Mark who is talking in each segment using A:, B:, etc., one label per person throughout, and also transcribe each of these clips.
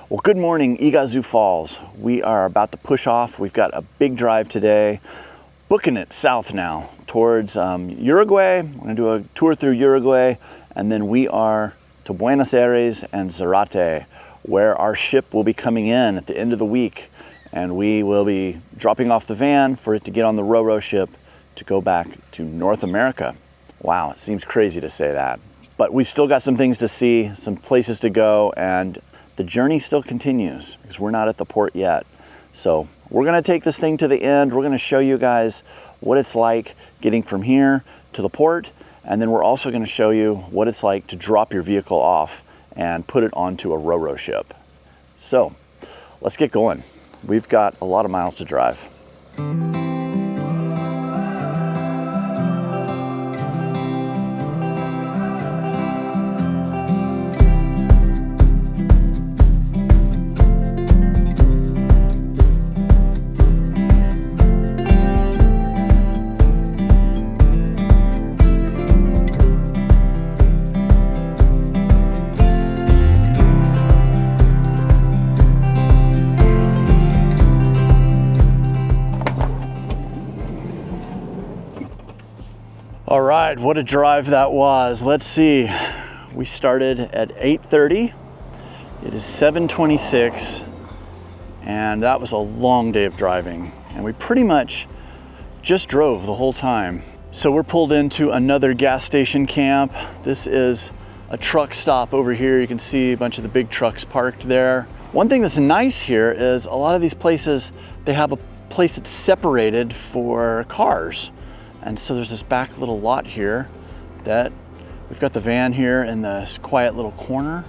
A: Well, good morning, Iguazu Falls. We are about to push off. We've got a big drive today, booking it south now towards Uruguay. We're gonna do a tour through Uruguay, and then we are to Buenos Aires and Zarate, where our ship will be coming in at the end of the week, and we will be dropping off the van for it to get on the RoRo ship to go back to North America. Wow, it seems crazy to say that, but we've still got some things to see, some places to go, and the journey still continues because we're not at the port yet. So we're gonna take this thing to the end. We're gonna show you guys what it's like getting from here to the port. And then we're also gonna show you what it's like to drop your vehicle off and put it onto a RoRo ship. So let's get going. We've got a lot of miles to drive. All right, what a drive that was. Let's see. We started at 8:30. It is 7:26, and that was a long day of driving. And we pretty much just drove the whole time. So we're pulled into another gas station camp. This is a truck stop over here. You can see a bunch of the big trucks parked there. One thing that's nice here is a lot of these places, they have a place that's separated for cars. And so there's this back little lot here that we've got the van here in this quiet little corner,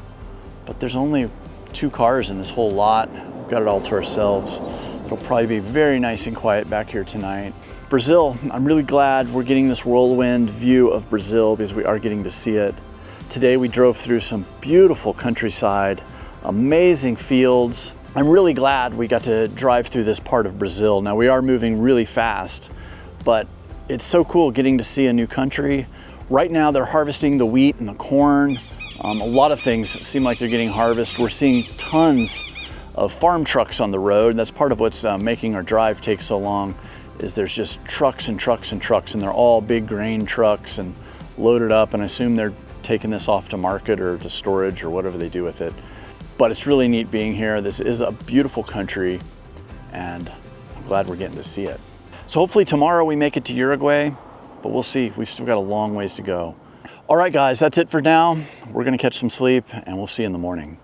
A: but there's only 2 cars in this whole lot. We've got it all to ourselves. It'll probably be very nice and quiet back here tonight. Brazil, I'm really glad we're getting this whirlwind view of Brazil because we are getting to see it. Today we drove through some beautiful countryside, amazing fields. I'm really glad we got to drive through this part of Brazil. Now we are moving really fast, but it's so cool getting to see a new country. Right now they're harvesting the wheat and the corn. A lot of things seem like they're getting harvested. We're seeing tons of farm trucks on the road. That's part of what's making our drive take so long, is there's just trucks and trucks and trucks, and they're all big grain trucks and loaded up, and I assume they're taking this off to market or to storage or whatever they do with it. But it's really neat being here. This is a beautiful country, and I'm glad we're getting to see it. So hopefully tomorrow we make it to Uruguay, but we'll see. We've still got a long ways to go. All right, guys, that's it for now. We're gonna catch some sleep, and we'll see you in the morning.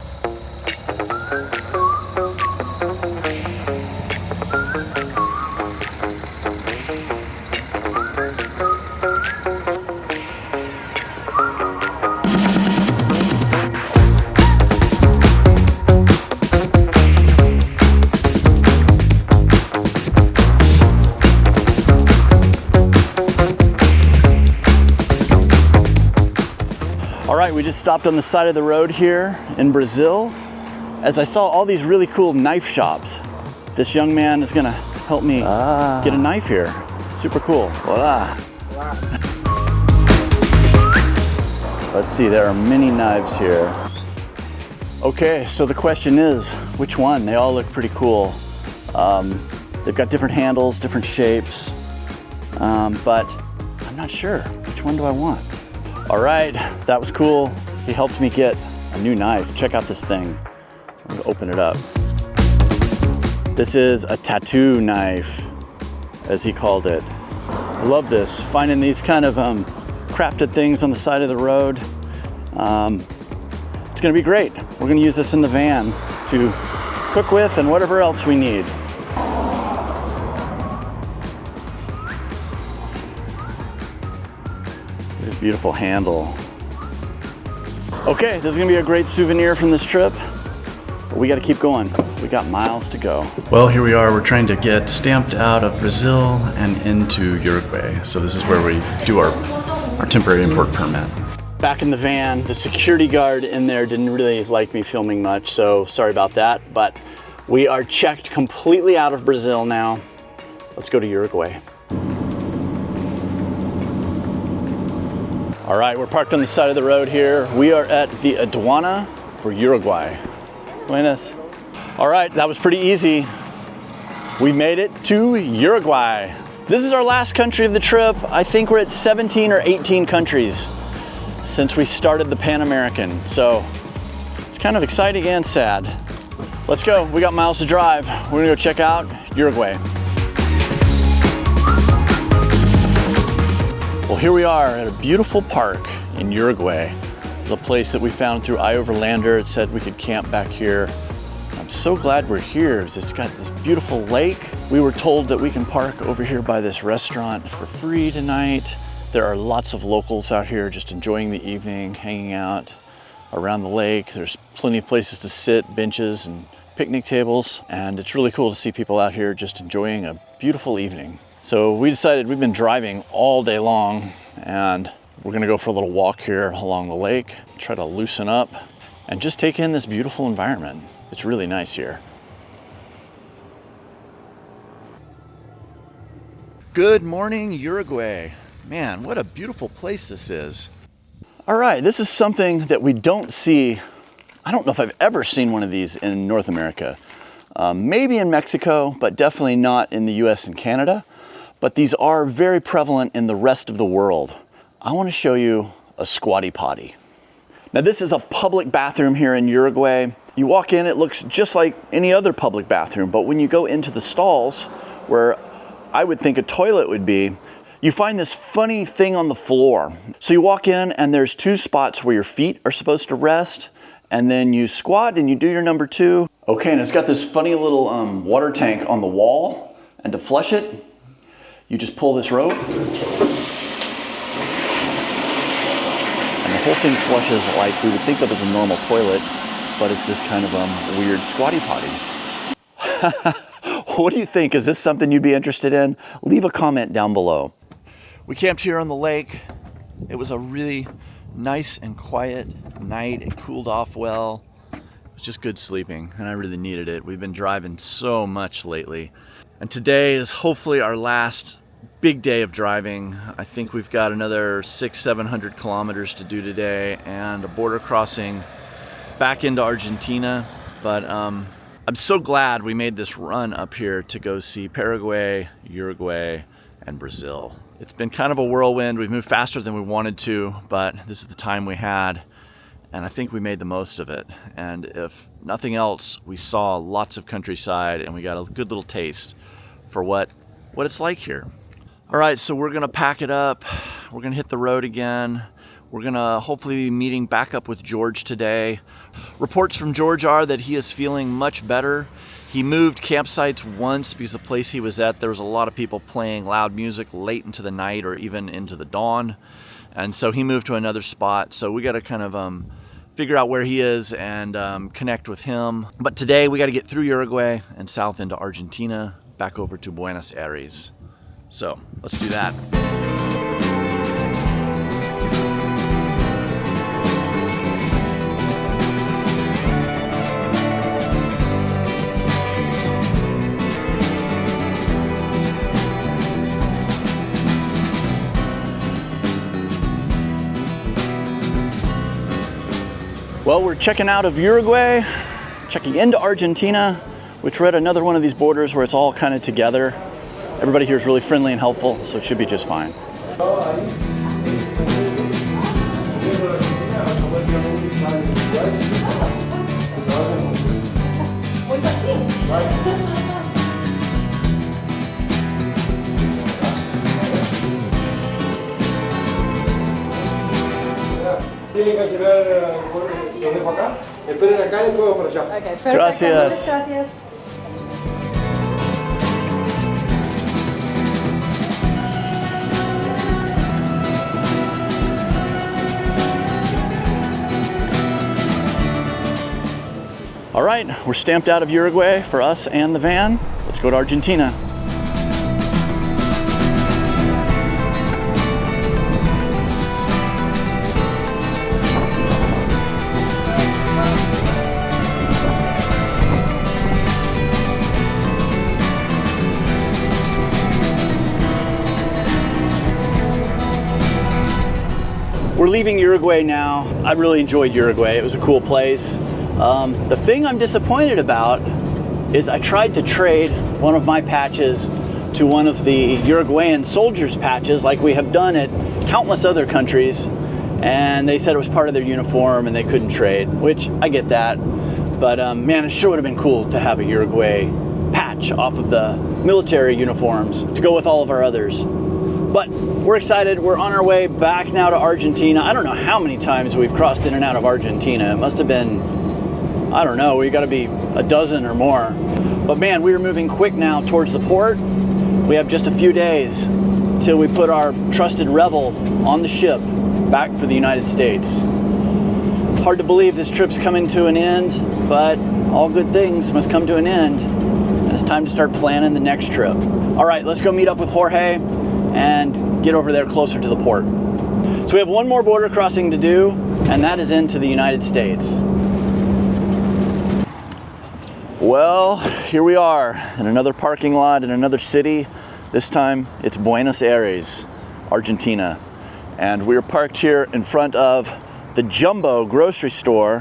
A: All right, we just stopped on the side of the road here in Brazil as I saw all these really cool knife shops. This young man is gonna help me get a knife here. Super cool. Voila. Let's see, there are many knives here. Okay, so the question is, which one? They all look pretty cool. They've got different handles, different shapes, but I'm not sure. Which one do I want? All right, that was cool. He helped me get a new knife. Check out this thing. I'm gonna open it up. This is a tattoo knife, as he called it. I love this, finding these kind of crafted things on the side of the road. It's gonna be great. We're gonna use this in the van to cook with and whatever else we need. Beautiful handle. Okay, this is gonna be a great souvenir from this trip, but we gotta keep going. We got miles to go. Well, here we are. We're trying to get stamped out of Brazil and into Uruguay. So this is where we do our temporary import permit. Back in the van, the security guard in there didn't really like me filming much, so sorry about that, but we are checked completely out of Brazil now. Let's go to Uruguay. All right, we're parked on the side of the road here. We are at the aduana for Uruguay. Buenas. All right, that was pretty easy. We made it to Uruguay. This is our last country of the trip. I think we're at 17 or 18 countries since we started the Pan-American. So it's kind of exciting and sad. Let's go, we got miles to drive. We're gonna go check out Uruguay. Well, here we are at a beautiful park in Uruguay. It's a place that we found through iOverlander. It said we could camp back here. I'm so glad we're here. It's got this beautiful lake. We were told that we can park over here by this restaurant for free tonight. There are lots of locals out here just enjoying the evening, hanging out around the lake. There's plenty of places to sit, benches and picnic tables. And it's really cool to see people out here just enjoying a beautiful evening. So we decided we've been driving all day long and we're gonna go for a little walk here along the lake, try to loosen up and just take in this beautiful environment. It's really nice here. Good morning, Uruguay. Man, what a beautiful place this is. All right, this is something that we don't see. I don't know if I've ever seen one of these in North America. Maybe in Mexico, but definitely not in the US and Canada. But these are very prevalent in the rest of the world. I want to show you a squatty potty. Now this is a public bathroom here in Uruguay. You walk in, it looks just like any other public bathroom, but when you go into the stalls, where I would think a toilet would be, you find this funny thing on the floor. So you walk in and there's two spots where your feet are supposed to rest, and then you squat and you do your number 2. Okay, and it's got this funny little water tank on the wall, and to flush it, you just pull this rope, and the whole thing flushes like we would think of as a normal toilet, but it's this kind of weird squatty potty. What do you think? Is this something you'd be interested in? Leave a comment down below. We camped here on the lake. It was a really nice and quiet night. It cooled off well. It was just good sleeping, and I really needed it. We've been driving so much lately. And today is hopefully our last big day of driving. I think we've got another 600-700 kilometers to do today and a border crossing back into Argentina. But I'm so glad we made this run up here to go see Paraguay, Uruguay, and Brazil. It's been kind of a whirlwind. We've moved faster than we wanted to, but this is the time we had, and I think we made the most of it. And if nothing else, we saw lots of countryside and we got a good little taste for what it's like here. All right, so we're gonna pack it up. We're gonna hit the road again. We're gonna hopefully be meeting back up with George today. Reports from George are that he is feeling much better. He moved campsites once because the place he was at, there was a lot of people playing loud music late into the night or even into the dawn. And so he moved to another spot. So we gotta kind of figure out where he is and connect with him. But today we gotta get through Uruguay and south into Argentina, back over to Buenos Aires. So let's do that. Well, we're checking out of Uruguay, checking into Argentina, which we're at another one of these borders where it's all kind of together. Everybody here is really friendly and helpful, so it should be just fine.
B: Tienen que llevar los dejo acá. Esperen acá y después vamos para allá.
C: Okay, perfect.
A: Gracias.
C: Gracias.
A: All right, we're stamped out of Uruguay for us and the van. Let's go to Argentina. We're leaving Uruguay now. I really enjoyed Uruguay. It was a cool place. The thing I'm disappointed about is I tried to trade one of my patches to one of the Uruguayan soldiers' patches like we have done at countless other countries, and they said it was part of their uniform and they couldn't trade, which I get that. But man, it sure would have been cool to have a Uruguay patch off of the military uniforms to go with all of our others. But we're excited. We're on our way back now to Argentina. I don't know how many times we've crossed in and out of Argentina. It must have been, I don't know, we got to be a dozen or more. But man, we are moving quick now towards the port. We have just a few days till we put our trusted Revel on the ship back for the United States. Hard to believe this trip's coming to an end, but all good things must come to an end. And it's time to start planning the next trip. All right, let's go meet up with Jorge and get over there closer to the port. So we have one more border crossing to do, and that is into the United States. Well, here we are in another parking lot in another city. This time it's Buenos Aires, Argentina. And we're parked here in front of the Jumbo grocery store,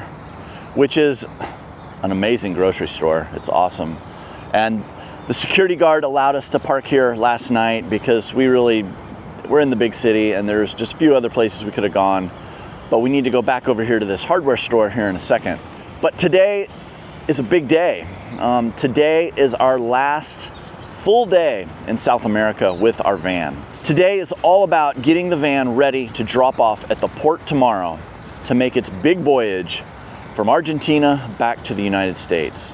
A: which is an amazing grocery store. It's awesome. And the security guard allowed us to park here last night because we're in the big city and there's just a few other places we could have gone, but we need to go back over here to this hardware store here in a second. But today is a big day. Today is our last full day in South America with our van. Today is all about getting the van ready to drop off at the port tomorrow to make its big voyage from Argentina back to the United States.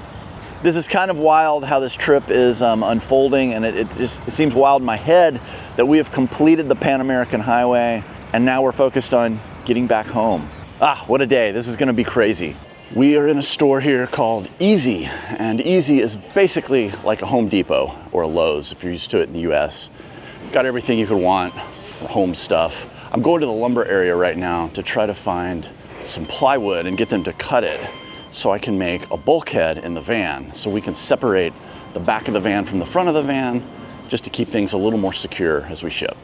A: This is kind of wild how this trip is unfolding, and it seems wild in my head that we have completed the Pan-American Highway and now we're focused on getting back home. Ah, what a day. This is gonna be crazy. We are in a store here called Easy, and Easy is basically like a Home Depot or a Lowe's if you're used to it in the US. Got everything you could want for home stuff. I'm going to the lumber area right now to try to find some plywood and get them to cut it so I can make a bulkhead in the van so we can separate the back of the van from the front of the van just to keep things a little more secure as we ship.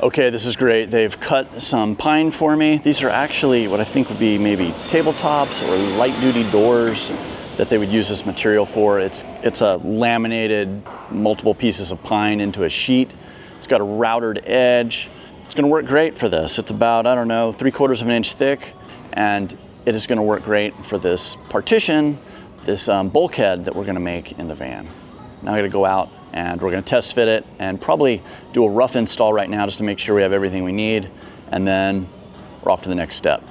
A: Okay, this is great. They've cut some pine for me. These are actually what I think would be maybe tabletops or light duty doors that they would use this material for. It's a laminated multiple pieces of pine into a sheet. It's got a routed edge. It's gonna work great for this. It's about, I don't know, 3/4 of an inch thick, and it is gonna work great for this partition, this bulkhead that we're gonna make in the van. Now I gotta go out and we're gonna test fit it and probably do a rough install right now just to make sure we have everything we need, and then we're off to the next step.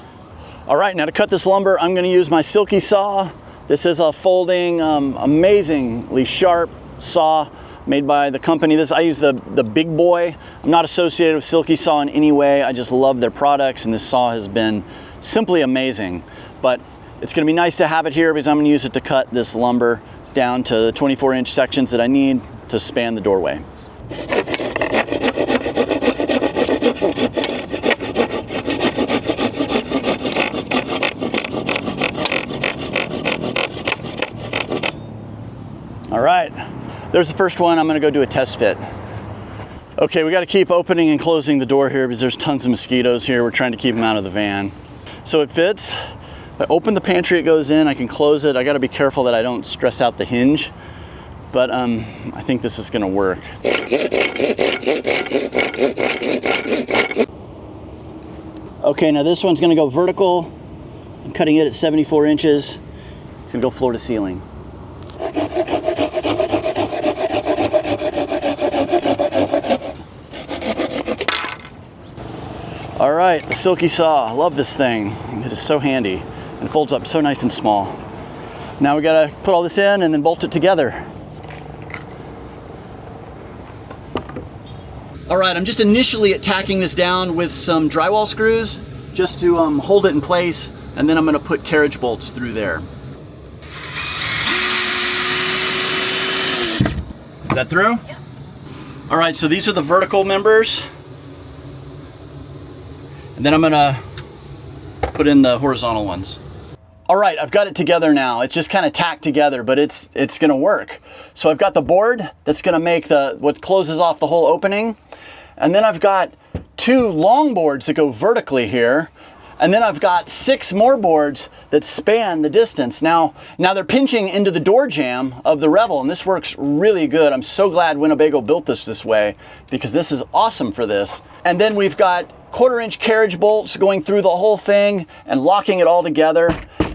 A: All right, now to cut this lumber, I'm gonna use my silky saw. This is a folding, amazingly sharp saw made by the company. I use the big boy. I'm not associated with Silky Saw in any way. I just love their products, and this saw has been simply amazing. But it's gonna be nice to have it here because I'm gonna use it to cut this lumber down to the 24-inch sections that I need to span the doorway. All right. There's the first one. I'm gonna go do a test fit. Okay, we gotta keep opening and closing the door here because there's tons of mosquitoes here. We're trying to keep them out of the van. So it fits. If I open the pantry, it goes in. I can close it. I gotta be careful that I don't stress out the hinge, but I think this is gonna work. Okay, now this one's gonna go vertical. I'm cutting it at 74 inches. It's gonna go floor to ceiling. All right, the Silky Saw. I love this thing. It is so handy and folds up so nice and small. Now we gotta put all this in and then bolt it together. All right, I'm just initially tacking this down with some drywall screws just to hold it in place, and then I'm gonna put carriage bolts through there. Is that through? Yeah. All right, so these are the vertical members. And then I'm gonna put in the horizontal ones. All right, I've got it together now. It's just kind of tacked together, but it's gonna work. So I've got the board that's gonna make what closes off the whole opening. And then I've got two long boards that go vertically here. And then I've got 6 more boards that span the distance. Now they're pinching into the door jamb of the Revel, and this works really good. I'm so glad Winnebago built this way, because this is awesome for this. And then we've got 1/4-inch carriage bolts going through the whole thing and locking it all together.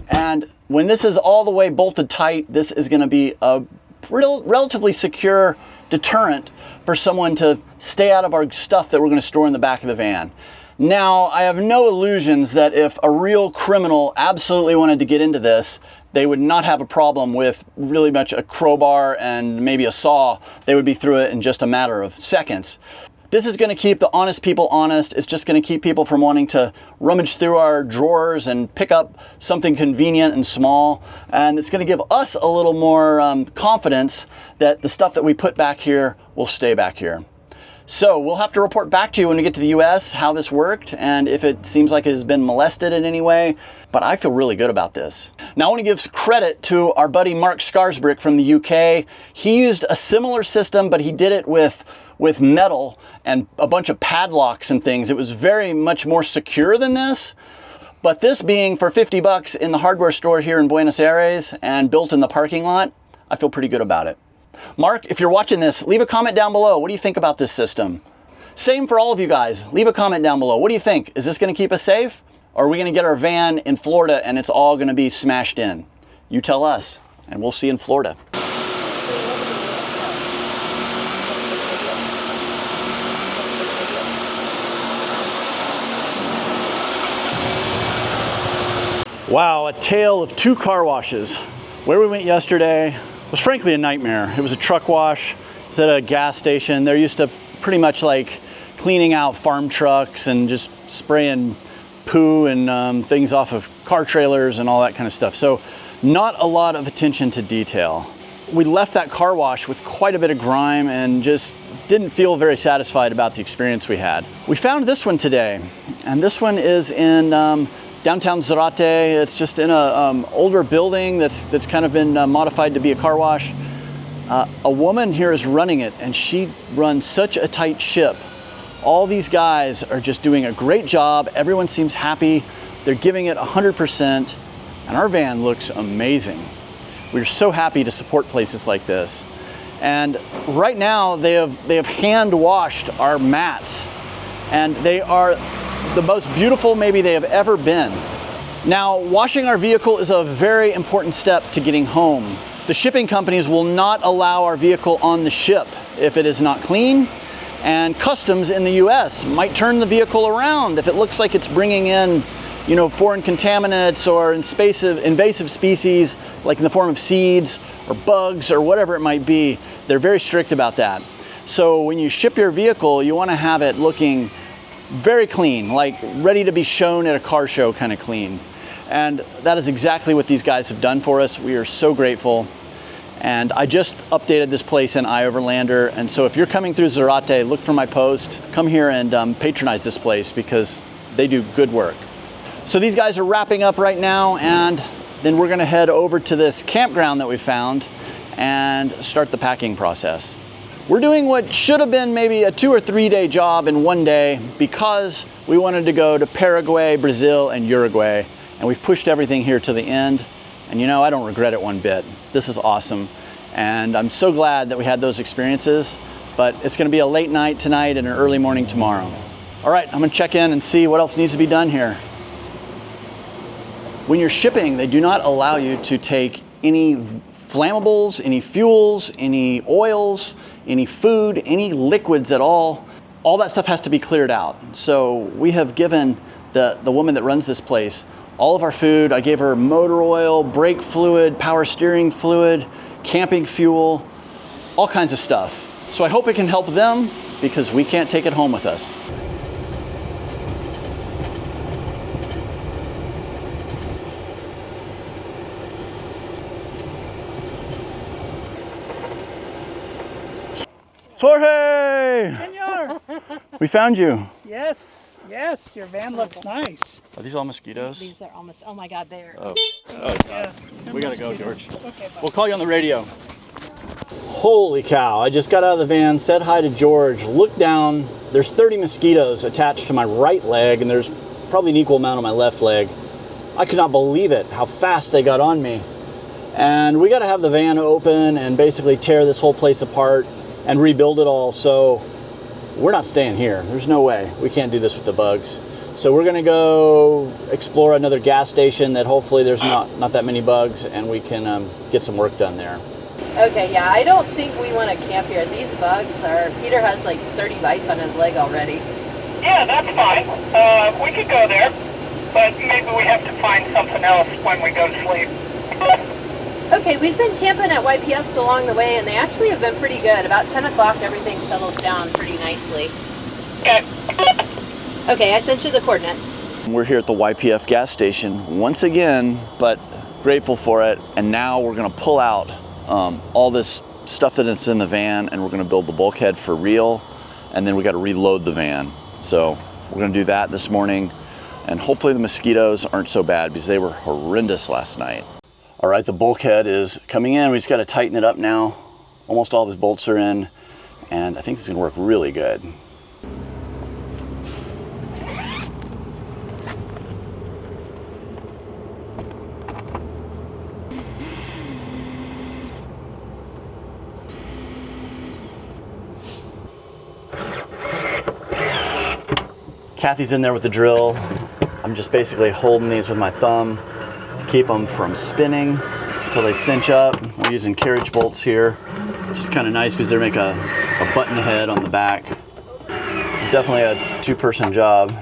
A: And when this is all the way bolted tight, this is going to be a relatively secure deterrent for someone to stay out of our stuff that we're going to store in the back of the van. Now, I have no illusions that if a real criminal absolutely wanted to get into this, they would not have a problem with really much a crowbar and maybe a saw. They would be through it in just a matter of seconds. This is going to keep the honest people honest. It's just going to keep people from wanting to rummage through our drawers and pick up something convenient and small. And it's going to give us a little more confidence that the stuff that we put back here will stay back here. So we'll have to report back to you when we get to the US how this worked and if it seems like it has been molested in any way. But I feel really good about this. Now I want to give credit to our buddy Mark Scarsbrick from the UK. He used a similar system, but he did it with metal and a bunch of padlocks and things. It was very much more secure than this. But this being for 50 bucks in the hardware store here in Buenos Aires and built in the parking lot, I feel pretty good about it. Mark, if you're watching this, leave a comment down below. What do you think about this system? Same for all of you guys. Leave a comment down below. What do you think? Is this going to keep us safe? Or are we going to get our van in Florida and it's all going to be smashed in? You tell us, and we'll see you in Florida. Wow, a tale of 2 car washes. Where we went yesterday was frankly a nightmare. It was a truck wash. It's at a gas station. They're used to pretty much like cleaning out farm trucks and just spraying poo and things off of car trailers and all that kind of stuff. So not a lot of attention to detail. We left that car wash with quite a bit of grime and just didn't feel very satisfied about the experience we had. We found this one today, and this one is in downtown Zarate. It's just in a older building that's kind of been modified to be a car wash. A woman here is running it, and she runs such a tight ship. All these guys are just doing a great job. Everyone seems happy. They're giving it 100%, and our van looks amazing. We're so happy to support places like this. And right now they have hand washed our mats, and they are the most beautiful maybe they have ever been. Now, washing our vehicle is a very important step to getting home. The shipping companies will not allow our vehicle on the ship if it is not clean, and customs in the US might turn the vehicle around if it looks like it's bringing in, you know, foreign contaminants or invasive species, like in the form of seeds or bugs or whatever it might be. They're very strict about that. So when you ship your vehicle, you want to have it looking very clean, like ready to be shown at a car show kind of clean. And that is exactly what these guys have done for us. We are so grateful. And I just updated this place in iOverlander. And so if you're coming through Zarate, look for my post. Come here and patronize this place because they do good work. So these guys are wrapping up right now, and then we're gonna head over to this campground that we found and start the packing process. We're doing what should have been maybe a 2 or 3 day job in one day because we wanted to go to Paraguay, Brazil, and Uruguay. And we've pushed everything here to the end. And you know, I don't regret it one bit. This is awesome. And I'm so glad that we had those experiences, but it's gonna be a late night tonight and an early morning tomorrow. All right, I'm gonna check in and see what else needs to be done here. When you're shipping, they do not allow you to take any flammables, any fuels, any oils, any food, any liquids at all. All that stuff has to be cleared out. So we have given the woman that runs this place all of our food. I gave her motor oil, brake fluid, power steering fluid, camping fuel, all kinds of stuff. So I hope it can help them because we can't take it home with us. Jorge!
C: Senor!
A: We found you.
C: Yes, yes, your van looks nice.
A: Are these all mosquitoes?
D: These are almost, oh my God, they're.
A: Oh, God.
C: Yeah,
A: We gotta go, George.
C: Okay, bye.
A: We'll call you on the radio. Holy cow, I just got out of the van, said hi to George, looked down, there's 30 mosquitoes attached to my right leg, and there's probably an equal amount on my left leg. I could not believe it, how fast they got on me. And we got to have the van open and basically tear this whole place apart and rebuild it all. So we're not staying here. There's no way. We can't do this with the bugs. So we're gonna go explore another gas station that hopefully there's not that many bugs, and we can get some work done there.
D: Okay, yeah, I don't think we want to camp here. These bugs are, Peter has like 30 bites on his leg already.
C: Yeah, that's fine. We could go there, but maybe we have to find something else when we go to sleep.
D: Okay, we've been camping at YPFs along the way, and they actually have been pretty good. About 10 o'clock, everything settles down pretty nicely.
C: Okay.
D: Okay, I sent you the coordinates.
A: We're here at the YPF gas station once again, but grateful for it. And now we're gonna pull out all this stuff that is in the van, and we're gonna build the bulkhead for real. And then we gotta reload the van. So we're gonna do that this morning. And hopefully the mosquitoes aren't so bad, because they were horrendous last night. All right, the bulkhead is coming in. We just gotta tighten it up now. Almost all of his bolts are in, and I think this is gonna work really good. Kathy's in there with the drill. I'm just basically holding these with my thumb to keep them from spinning until they cinch up. We're using carriage bolts here, which is kind of nice because they make a button head on the back. It's definitely a two-person job.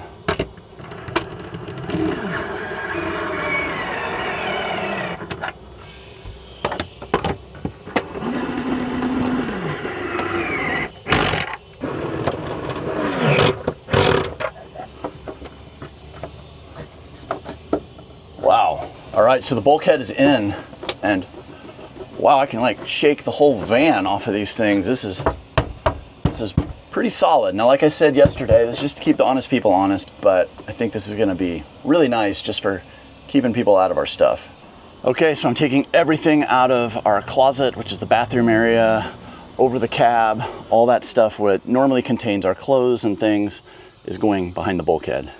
A: Wow. All right, so the bulkhead is in, and wow, I can like shake the whole van off of these things. This is pretty solid. Now, like I said yesterday, this is just to keep the honest people honest, but I think this is gonna be really nice just for keeping people out of our stuff. Okay, so I'm taking everything out of our closet, which is the bathroom area, over the cab. All that stuff what normally contains our clothes and things is going behind the bulkhead.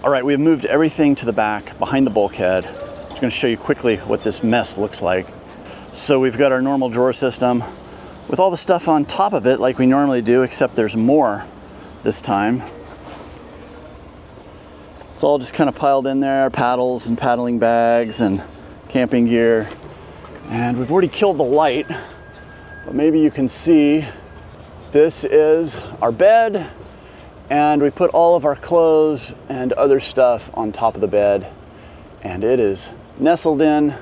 A: All right, we've moved everything to the back behind the bulkhead. I'm just gonna show you quickly what this mess looks like. So we've got our normal drawer system with all the stuff on top of it like we normally do, except there's more this time. It's all just kind of piled in there, paddles and paddling bags and camping gear. And we've already killed the light, but maybe you can see this is our bed. And we put all of our clothes and other stuff on top of the bed, and it is nestled in,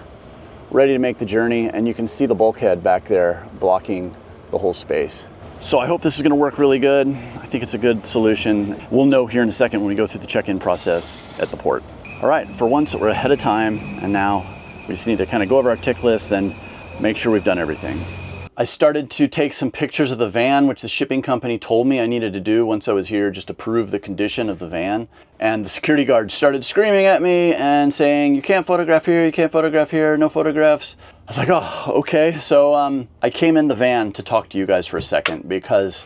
A: ready to make the journey. And you can see the bulkhead back there blocking the whole space. So I hope this is gonna work really good. I think it's a good solution. We'll know here in a second when we go through the check-in process at the port. All right, for once we're ahead of time, and now we just need to kind of go over our tick list and make sure we've done everything. I started to take some pictures of the van, which the shipping company told me I needed to do once I was here, just to prove the condition of the van. And the security guard started screaming at me and saying, "You can't photograph here, you can't photograph here, no photographs." I was like, oh, okay. So I came in the van to talk to you guys for a second because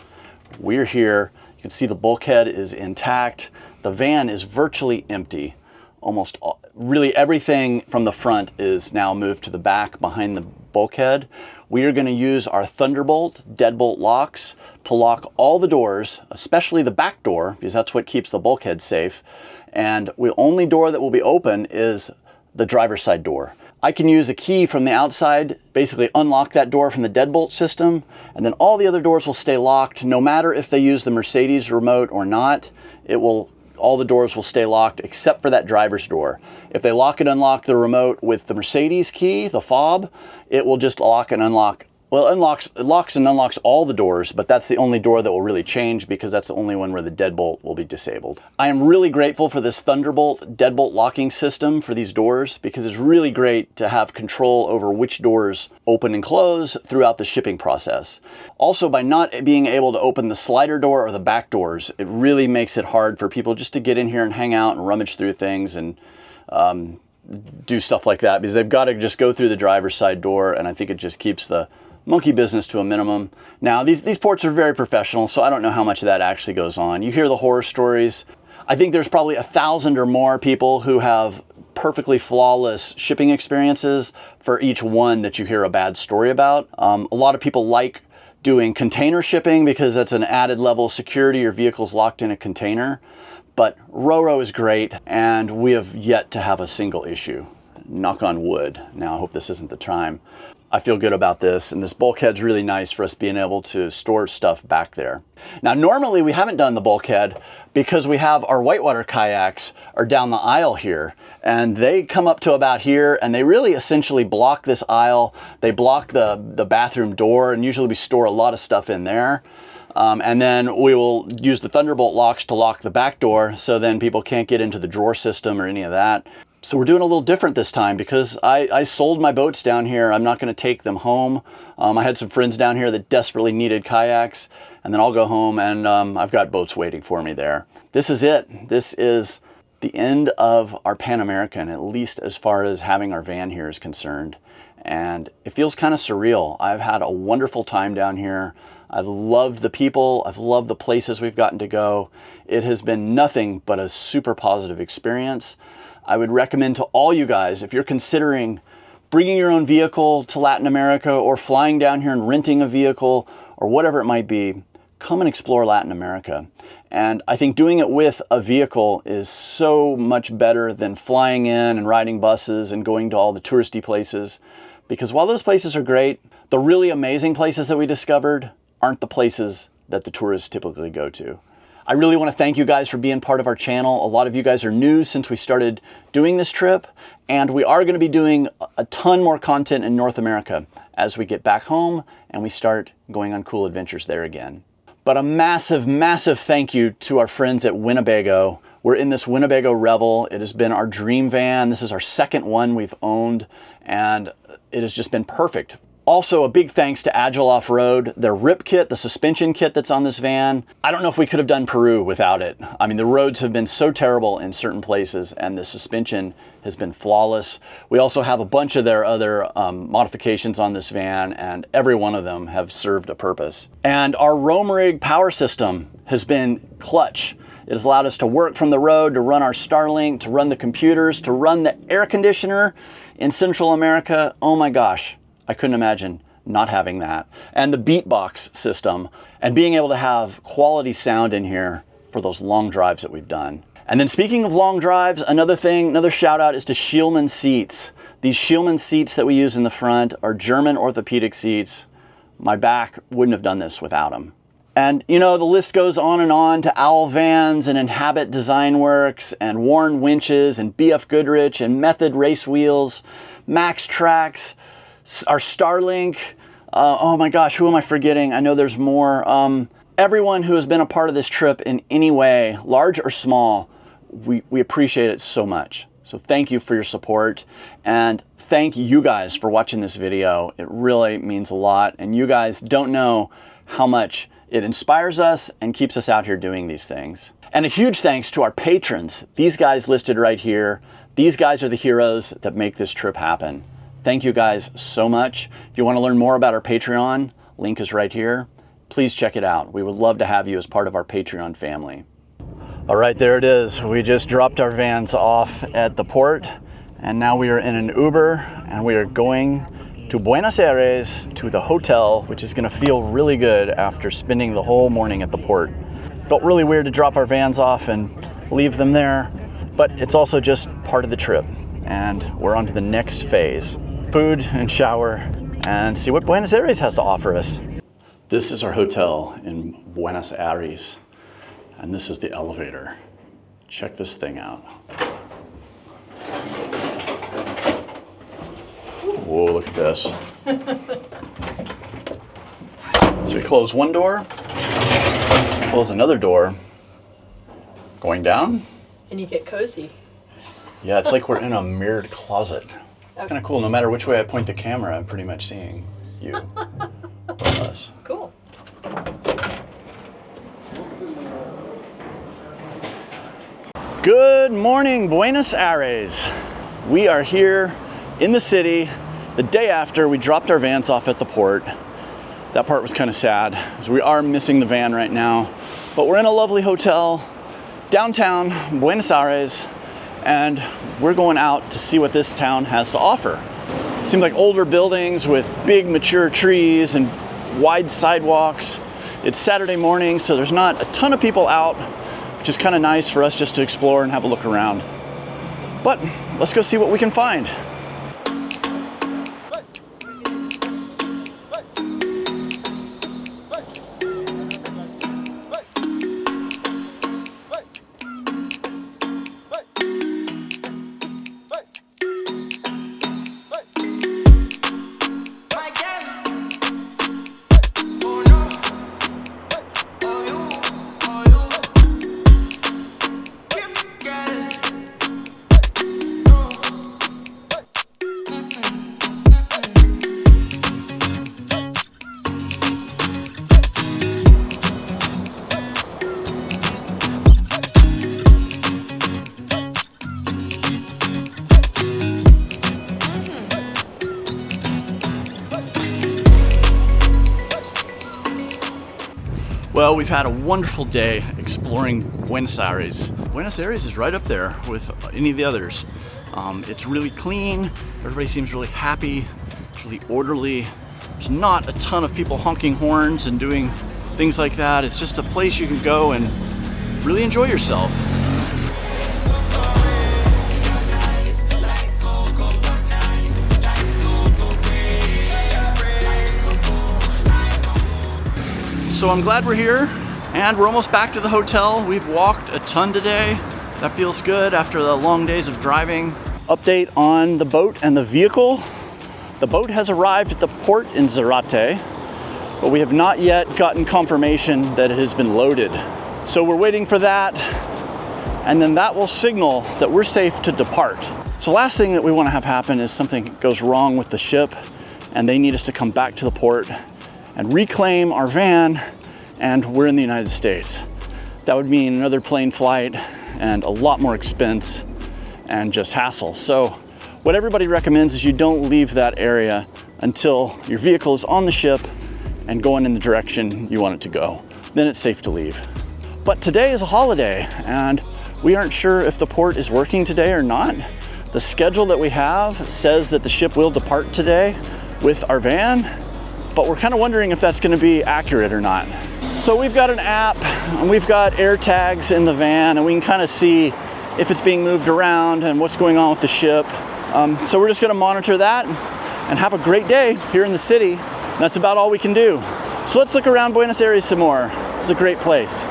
A: we're here. You can see the bulkhead is intact. The van is virtually empty. Almost really everything from the front is now moved to the back behind the bulkhead. We are going to use our Thunderbolt deadbolt locks to lock all the doors, especially the back door, because that's what keeps the bulkhead safe. And the only door that will be open is the driver's side door. I can use a key from the outside, basically unlock that door from the deadbolt system, and then all the other doors will stay locked, no matter if they use the Mercedes remote or not. All the doors will stay locked except for that driver's door. If they lock and unlock the remote with the Mercedes key, the fob, it will just lock and unlock. Well, it locks and unlocks all the doors, but that's the only door that will really change because that's the only one where the deadbolt will be disabled. I am really grateful for this Thunderbolt deadbolt locking system for these doors because it's really great to have control over which doors open and close throughout the shipping process. Also, by not being able to open the slider door or the back doors, it really makes it hard for people just to get in here and hang out and rummage through things and do stuff like that because they've got to just go through the driver's side door, and I think it just keeps the monkey business to a minimum. Now, these ports are very professional, so I don't know how much of that actually goes on. You hear the horror stories. I think there's probably 1,000 or more people who have perfectly flawless shipping experiences for each one that you hear a bad story about. A lot of people like doing container shipping because that's an added level of security. Your vehicle's locked in a container. But RoRo is great, and we have yet to have a single issue. Knock on wood. Now, I hope this isn't the time. I feel good about this, and this bulkhead's really nice for us being able to store stuff back there. Now, normally we haven't done the bulkhead because we have our whitewater kayaks are down the aisle here, and they come up to about here, and they really essentially block this aisle. They block the bathroom door, and usually we store a lot of stuff in there. And then we will use the Thunderbolt locks to lock the back door, so then people can't get into the drawer system or any of that. So we're doing a little different this time because I sold my boats down here. I'm not going to take them home. I had some friends down here that desperately needed kayaks, and then I'll go home and I've got boats waiting for me there. This is it. This is the end of our Pan-American, at least as far as having our van here is concerned. And it feels kind of surreal. I've had a wonderful time down here. I've loved the people. I've loved the places we've gotten to go. It has been nothing but a super positive experience. I would recommend to all you guys, if you're considering bringing your own vehicle to Latin America or flying down here and renting a vehicle or whatever it might be, come and explore Latin America. And I think doing it with a vehicle is so much better than flying in and riding buses and going to all the touristy places. Because while those places are great, the really amazing places that we discovered aren't the places that the tourists typically go to. I really want to thank you guys for being part of our channel. A lot of you guys are new since we started doing this trip, and we are going to be doing a ton more content in North America as we get back home and we start going on cool adventures there again. But a massive, massive thank you to our friends at Winnebago. We're in this Winnebago Revel. It has been our dream van. This is our second one we've owned, and it has just been perfect. Also, a big thanks to Agile Off-Road, their RIP kit, the suspension kit that's on this van. I don't know if we could have done Peru without it. I mean, the roads have been so terrible in certain places, and the suspension has been flawless. We also have a bunch of their other modifications on this van, and every one of them have served a purpose. And our Roam Rig power system has been clutch. It has allowed us to work from the road, to run our Starlink, to run the computers, to run the air conditioner in Central America. Oh my gosh. I couldn't imagine not having that. And the beatbox system and being able to have quality sound in here for those long drives that we've done. And then speaking of long drives, another shout out is to Scheelman seats. These Scheelman seats that we use in the front are German orthopedic seats. My back wouldn't have done this without them. And you know, the list goes on to Owl Vans and Inhabit Design Works and Warren Winches and BF Goodrich and Method Race Wheels, Max Tracks, our Starlink, oh my gosh, who am I forgetting? I know there's more. Everyone who has been a part of this trip in any way, large or small, we appreciate it so much. So thank you for your support, and thank you guys for watching this video. It really means a lot, and you guys don't know how much it inspires us and keeps us out here doing these things. And a huge thanks to our patrons. These guys listed right here. These guys are the heroes that make this trip happen. Thank you guys so much. If you want to learn more about our Patreon, link is right here. Please check it out. We would love to have you as part of our Patreon family. All right, there it is. We just dropped our vans off at the port, and now we are in an Uber, and we are going to Buenos Aires to the hotel, which is going to feel really good after spending the whole morning at the port. Felt really weird to drop our vans off and leave them there, but it's also just part of the trip, and we're on to the next phase. Food and shower and see what Buenos Aires has to offer us. This is our hotel in Buenos Aires, and this is the elevator. Check this thing out. Whoa, look at this. So we close one door, close another door, going down.
D: And you get cozy.
A: Yeah, it's like we're in a mirrored closet. Kind of cool. No matter which way I point the camera, I'm pretty much seeing you or us.
D: Cool.
A: Good morning, Buenos Aires. We are here in the city the day after we dropped our vans off at the port. That part was kind of sad, because we are missing the van right now. But we're in a lovely hotel, downtown Buenos Aires, and we're going out to see what this town has to offer. Seems like older buildings with big mature trees and wide sidewalks. It's Saturday morning, so there's not a ton of people out, which is kind of nice for us just to explore and have a look around. But let's go see what we can find. Well, we've had a wonderful day exploring Buenos Aires. Buenos Aires is right up there with any of the others. It's really clean, everybody seems really happy, it's really orderly. There's not a ton of people honking horns and doing things like that. It's just a place you can go and really enjoy yourself. So I'm glad we're here, and we're almost back to the hotel. We've walked a ton today. That feels good after the long days of driving. Update on the boat and the vehicle. The boat has arrived at the port in Zarate, but we have not yet gotten confirmation that it has been loaded. So we're waiting for that, and then that will signal that we're safe to depart. So last thing that we want to have happen is something goes wrong with the ship, and they need us to come back to the port and reclaim our van, and we're in the United States. That would mean another plane flight and a lot more expense and just hassle. So what everybody recommends is you don't leave that area until your vehicle is on the ship and going in the direction you want it to go. Then it's safe to leave. But today is a holiday, and we aren't sure if the port is working today or not. The schedule that we have says that the ship will depart today with our van, but we're kind of wondering if that's going to be accurate or not. So we've got an app and we've got air tags in the van, and we can kind of see if it's being moved around and what's going on with the ship. So we're just going to monitor that and have a great day here in the city. That's about all we can do. So let's look around Buenos Aires some more. It's a great place.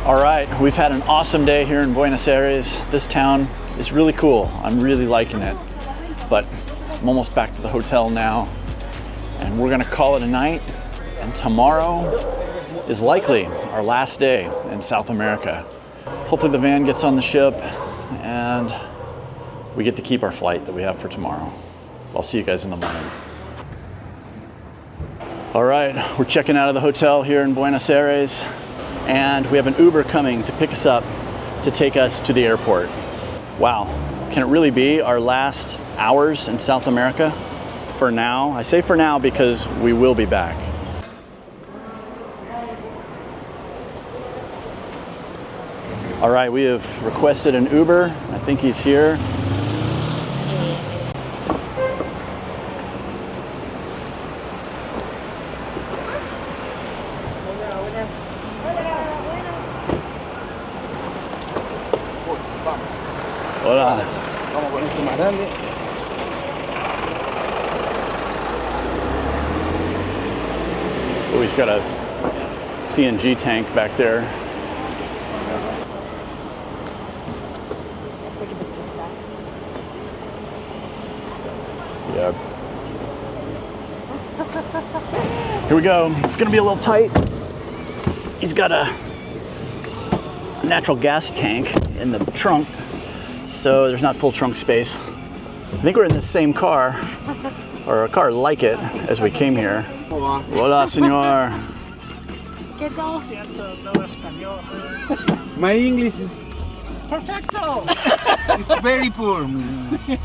A: All right, we've had an awesome day here in Buenos Aires. This town is really cool. I'm really liking it. But I'm almost back to the hotel now, and we're gonna call it a night. And tomorrow is likely our last day in South America. Hopefully the van gets on the ship and we get to keep our flight that we have for tomorrow. I'll see you guys in the morning. All right, we're checking out of the hotel here in Buenos Aires, and we have an Uber coming to pick us up to take us to the airport. Wow, can it really be our last hours in South America? For now. I say for now because we will be back. All right, we have requested an Uber. I think he's here. Hola.
B: Vamos con este más grande.
A: Oh, he's got a CNG tank back there. Yep. Here we go. It's gonna be a little tight. He's got a natural gas tank in the trunk, so there's not full trunk space. I think we're in the same car, or a car like it, as we came here. Hola, señor.
E: ¿Qué tal?
B: My English is
E: Perfecto.
B: it's very poor.
E: Very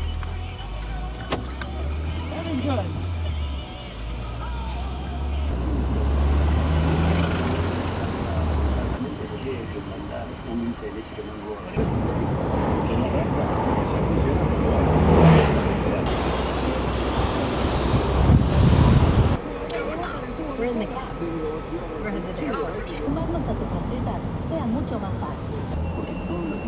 E: good.
D: We're in the cab. We're headed to the airport.
F: Sumarnos a tus recetas sea mucho más fácil.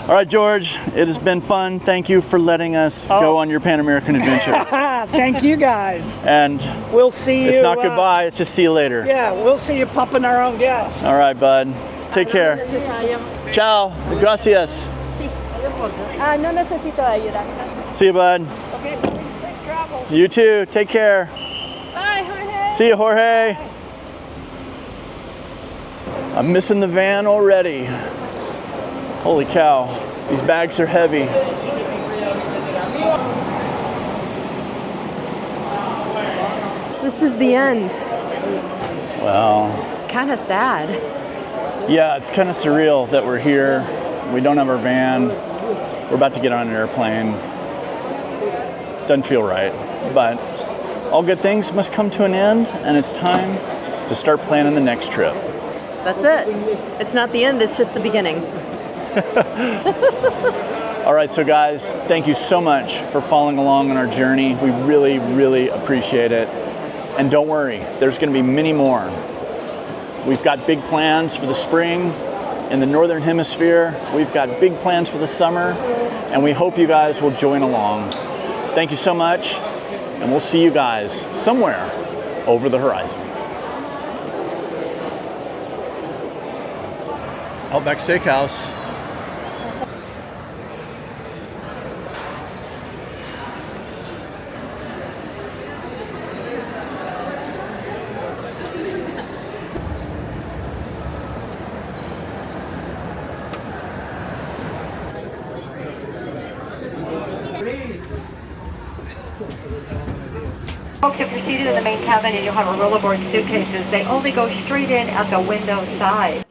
A: All right, George, it has been fun. Thank you for letting us go on your Pan-American adventure.
E: Thank you guys.
A: And
E: We'll see you.
A: it's not goodbye, it's just see you later.
E: Yeah, we'll see you pumping our own gas.
A: All right, bud. Take care. Ciao. Gracias.
D: No necesito ayuda.
A: See you, bud.
E: Okay, safe travels.
A: You too. Take care.
D: Bye, Jorge.
A: See you, Jorge. I'm missing the van already. Holy cow. These bags are heavy.
D: This is the end.
A: Well,
D: Kind of sad.
A: yeah, it's kind of surreal that we're here. We don't have our van. We're about to get on an airplane. Doesn't feel right. But all good things must come to an end, and it's time to start planning the next trip.
D: That's it. It's not the end, it's just the beginning.
A: All right, so guys, thank you so much for following along on our journey. We really, really appreciate it. And don't worry, there's going to be many more. We've got big plans for the spring in the Northern Hemisphere. We've got big plans for the summer, and we hope you guys will join along. Thank you so much, and we'll see you guys somewhere over the horizon. Outback Steakhouse.
G: Folks, if you're seated in the main cabin and you'll have a rollerboard suitcases, they only go straight in at the window side.